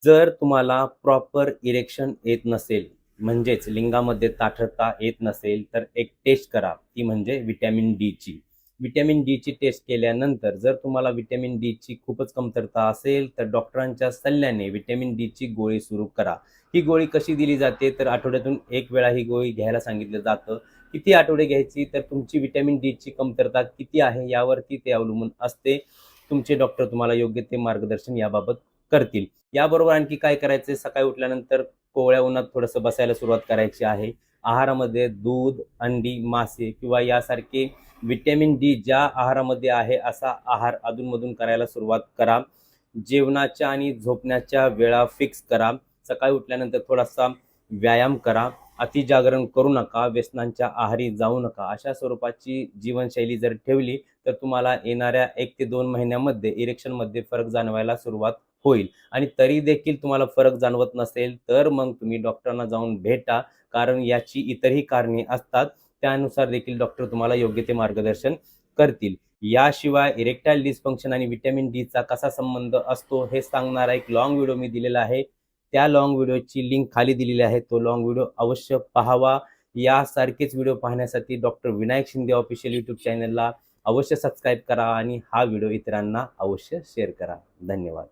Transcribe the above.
जर तुम्हाला proper erection येत नसेल, म्हणजेच लिंगामध्ये ताठरता येत नसेल, तर एक टेस्ट करा, ती म्हणजे व्हिटॅमिन डी ची. व्हिटॅमिन डी ची टेस्ट केल्यानंतर जर तुम्हाला व्हिटॅमिन डी ची खूपच कमतरता असेल, तर डॉक्टरांच्या सल्ल्याने व्हिटॅमिन डी ची गोळी सुरू करा. ही गोळी कशी दिली जाते, तर आठवड्यातून 1 वेळा ही गोळी घ्यायला सांगितलं जातं. किती आठवडे घ्यायची, तर तुमची व्हिटॅमिन डी ची कमतरता किती आहे यावरती ते अवलंबून असते. तुमचे डॉक्टर तुम्हाला योग्य ते मार्गदर्शन याबाबत करतील. याबरोबर आणखी काय करायचं, सकाळी उठल्यानंतर कोवळ्या उन्हात थोडंसं बसायला सुरुवात करायची आहे. आहारामध्ये दूध, अंडी, मासे किंवा यासारखे व्हिटॅमिन डी ज्या आहारामध्ये आहे असा आहार अधूनमधून करायला सुरुवात करा. जेवणाच्या आणि झोपण्याच्या वेळा फिक्स करा. सकाळी उठल्यानंतर थोडासा व्यायाम करा. अतिजागरण करू नका, व्यसनांच्या आहारी जाऊ नका. अशा स्वरूपाची जीवनशैली जर ठेवली तर तुम्हाला येणाऱ्या 1 ते 2 महिन्यामध्ये इरेक्शनमध्ये फरक जाणवायला सुरुवात होईल. आणि तरी देखील तुम्हाला फरक जाणवत नसेल, तर मग तुम्ही डॉक्टरांना जाऊन भेटा, कारण याची इतरही कारणे असतात. त्यानुसार देखील डॉक्टर तुम्हाला योग्य ते मार्गदर्शन करतील. याशिवाय इरेक्टाईल डिस्फंक्शन आणि व्हिटॅमिन डीचा कसा संबंध असतो हे सांगणारा एक लाँग व्हिडिओ मी दिलेला आहे. त्या लाँग व्हिडिओची लिंक खाली दिलेली आहे. तो लाँग व्हिडिओ अवश्य पाहावा. यासारखेच व्हिडिओ पाहण्यासाठी doctor Vinayak Shinde official YouTube चॅनलला अवश्य सबस्क्राईब करा आणि हा व्हिडिओ इतरांना अवश्य शेअर करा. धन्यवाद.